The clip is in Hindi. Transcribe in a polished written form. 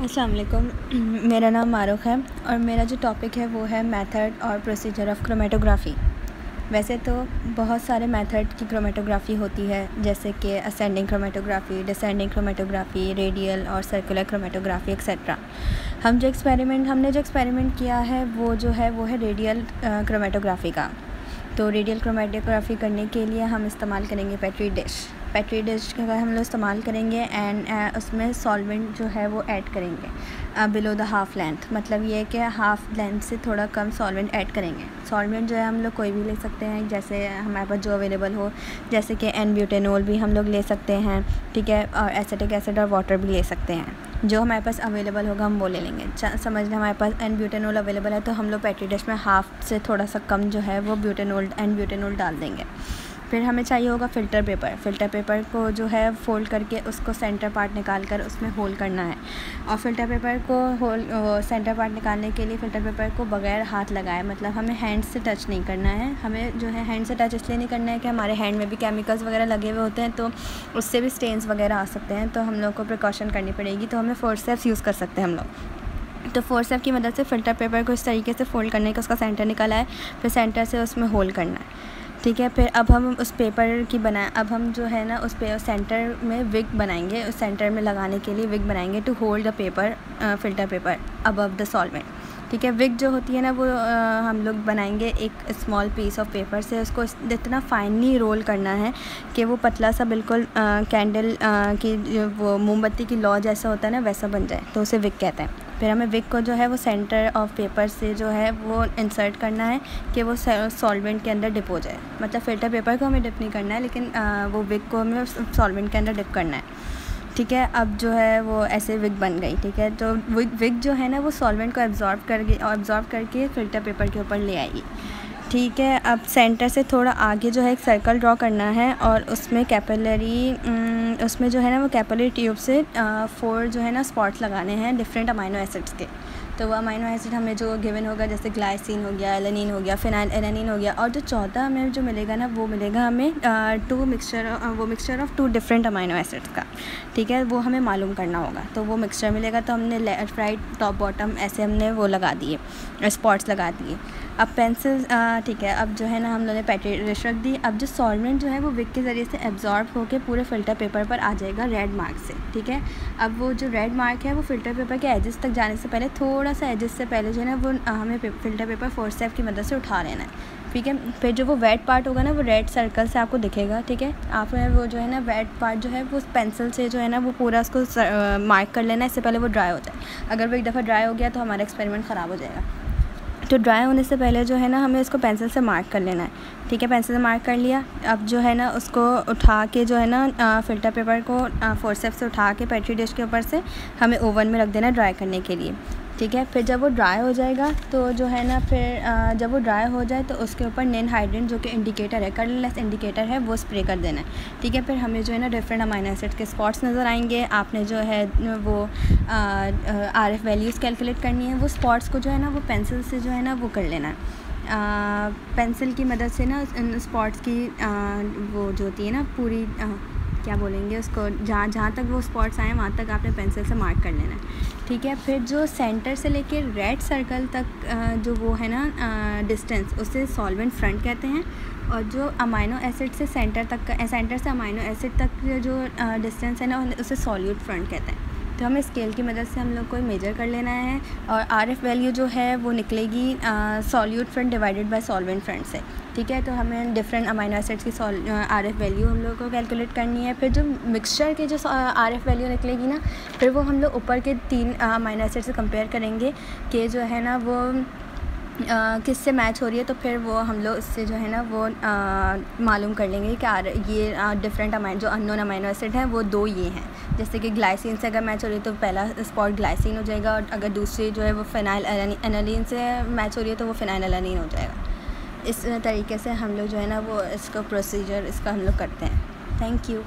अस्सलाम वालेकुम। मेरा नाम मारूख है और मेरा जो टॉपिक है वो है मेथड और प्रोसीजर ऑफ क्रोमेटोग्राफ़ी। वैसे तो बहुत सारे मेथड की क्रोमेटोग्राफ़ी होती है, जैसे कि असेंडिंग क्रोमेटोग्राफ़ी, डिसेंडिंग क्रोमेटोग्राफ़ी, रेडियल और सर्कुलर क्रोमेटोग्राफ़ी एक्सेट्रा। हमने जो एक्सपेरिमेंट किया है वो है रेडियल क्रोमेटोग्राफ़ी का। तो रेडियल क्रोमेटोग्राफ़ी करने के लिए हम इस्तेमाल करेंगे पेट्री डिश का हम लोग इस्तेमाल करेंगे एंड उसमें सॉल्वेंट जो है वो ऐड करेंगे बिलो द हाफ़ लेंथ। मतलब ये है कि हाफ़ लेंथ से थोड़ा कम सॉल्वेंट ऐड करेंगे। सॉल्वेंट जो है हम लोग कोई भी ले सकते हैं, जैसे हमारे पास जो अवेलेबल हो, जैसे कि N-ब्यूटेनॉल भी हम लोग ले सकते हैं, ठीक है, और एसिटिक एसिड और वाटर भी ले सकते हैं। जो हमारे पास अवेलेबल होगा हम वो ले लेंगे। समझ लें हमारे पास N-ब्यूटेनॉल अवेलेबल है तो हम लोग पेट्री डिश में हाफ़ से थोड़ा सा कम जो है वो N-ब्यूटेनॉल डाल देंगे। फिर हमें चाहिए होगा फ़िल्टर पेपर को जो है फ़ोल्ड करके उसको सेंटर पार्ट निकाल कर उसमें होल करना है। और फ़िल्टर पेपर को सेंटर पार्ट निकालने के लिए फ़िल्टर पेपर को बग़ैर हाथ लगाए, मतलब हमें हैंड से टच नहीं करना है। हमें जो है हैंड से टच इसलिए नहीं करना है कि हमारे हैंड में भी केमिकल्स वगैरह लगे हुए होते हैं, तो उससे भी स्टेन्स वगैरह आ सकते हैं, तो हम लोग को प्रिकॉशन करनी पड़ेगी। तो हमें फोर्सेप्स यूज़ कर सकते हैं हम लोग। तो फोर्सेप की मदद से फ़िल्टर पेपर को इस तरीके से फ़ोल्ड करने का उसका सेंटर निकाला है, फिर सेंटर से उसमें होल करना है, ठीक है। फिर अब हम उस पेपर की अब हम जो है ना उस पे सेंटर में विग बनाएंगे, उस सेंटर में लगाने के लिए विग बनाएंगे to hold the paper filter paper above the solvent, ठीक है। विग जो होती है ना वो हम लोग बनाएंगे एक स्मॉल पीस ऑफ पेपर से। उसको इतना फाइनली रोल करना है कि वो पतला सा बिल्कुल कैंडल की वो मोमबत्ती की लौ जैसा होता है ना वैसा बन जाए, तो उसे विग कहते हैं। फिर हमें विग को जो है वो सेंटर ऑफ पेपर से जो है वो इंसर्ट करना है कि वो सॉल्वेंट के अंदर डिप हो जाए। मतलब फ़िल्टर पेपर को हमें डिप नहीं करना है, लेकिन वो विग को हमें सॉल्वेंट के अंदर डिप करना है, ठीक है। अब जो है वो ऐसे विग बन गई, ठीक है। तो विग जो है ना वो सॉल्वेंट को एब्जॉर्ब करके फ़िल्टर पेपर के ऊपर ले आएगी, ठीक है। अब सेंटर से थोड़ा आगे जो है एक सर्कल ड्रॉ करना है और उसमें उसमें जो है ना वो कैपिलरी ट्यूब से 4 जो है ना स्पॉट्स लगाने हैं डिफरेंट अमाइनो एसिड्स के। तो वो अमाइनो एसिड हमें जो गिवन होगा, जैसे ग्लाइसिन हो गया, एलेनिन हो गया, फिनाइल एलेनिन हो गया, और जो चौथा हमें जो मिलेगा ना वो मिलेगा हमें mixture of 2 different amino acids का, ठीक है। वो हमें मालूम करना होगा। तो वो मिक्सचर मिलेगा, तो हमने लेफ्ट राइट टॉप बॉटम ऐसे हमने वो लगा दिए, स्पॉट्स लगा दिए। अब पेंसिल, ठीक है, अब जो है ना हम लोगों ने पेट्री डिश रख दी। अब जो सॉल्वेंट जो है वो विग के ज़रिए से एब्जॉर्ब होकर पूरे फ़िल्टर पेपर पर आ जाएगा रेड मार्क से, ठीक है। अब वो जो रेड मार्क है वो फ़िल्टर पेपर के एजेस तक जाने से पहले, थोड़ा सा एजेस से पहले जो है ना वो हमें फ़िल्टर पेपर फोर्सेप की मदद से उठा लेना है, ठीक है। फिर जो वो वेट पार्ट होगा ना वो रेड सर्कल से आपको दिखेगा, ठीक है। आपने वो जो है ना वेट पार्ट जो है वो पेंसिल से जो है ना वो पूरा उसको मार्क कर लेना है, इससे पहले वो ड्राई हो जाए। अगर वो एक दफ़ा ड्राई हो गया तो हमारा एक्सपेरिमेंट ख़राब हो जाएगा। तो ड्राई होने से पहले जो है ना हमें इसको पेंसिल से मार्क कर लेना है, ठीक है। पेंसिल से मार्क कर लिया। अब जो है ना उसको उठा के जो है ना फ़िल्टर पेपर को फोर्सेप से उठा के पेट्री डिश के ऊपर से हमें ओवन में रख देना ड्राई करने के लिए, ठीक है। फिर जब वो ड्राई हो जाएगा तो जो है ना फिर जब वो ड्राई हो जाए तो उसके ऊपर नेन हाइड्रेंट जो कि इंडिकेटर है, कलरलेस इंडिकेटर है, वो स्प्रे कर देना है, ठीक है। फिर हमें जो है ना डिफरेंट अमाइनो एसिड के स्पॉट्स नज़र आएंगे। आपने जो है वो RF वैल्यूज़ कैलकुलेट करनी है। वो स्पॉट्स को जो है ना वो पेंसिल से जो है ना वो कर लेना है, पेंसिल की मदद से ना इन स्पॉट्स की वो जो होती है ना पूरी क्या बोलेंगे उसको, जहाँ तक वो स्पॉट्स आए वहाँ तक आपने पेंसिल से मार्क कर लेना है, ठीक है। फिर जो सेंटर से लेके रेड सर्कल तक जो वो है ना डिस्टेंस, उसे सॉल्वेंट फ्रंट कहते हैं। और जो अमाइनो एसिड से सेंटर से अमाइनो एसिड तक जो डिस्टेंस है ना उसे सॉल्यूट फ्रंट कहते हैं। तो हमें स्केल की मदद से हम लोग को मेजर कर लेना है और RF वैल्यू जो है वो निकलेगी solute front divided by solvent front से, ठीक है। तो हमें डिफरेंट अमाइनो एसिड्स की RF वैल्यू हम लोग को कैलकुलेट करनी है। फिर जो मिक्सचर के जो RF वैल्यू निकलेगी ना, फिर वो हम लोग ऊपर के 3 अमाइनो एसिड से कंपेयर करेंगे कि जो है ना वो किससे मैच हो रही है। तो फिर वो हम लोग इससे जो है ना वो मालूम कर लेंगे कि ये डिफरेंट जो अननोन अमाइनो एसिड हैं वो 2 ये हैं। जैसे कि ग्लाइसिन से अगर मैच हो रही है तो पहला स्पॉट ग्लाइसिन हो जाएगा, और अगर दूसरी जो है वो फिनाइल एलानिन से मैच हो रही है तो वो फिनाइल एलानिन हो जाएगा। इस तरीके से हम लोग जो है ना वो इसका प्रोसीजर हम लोग करते हैं। Thank you.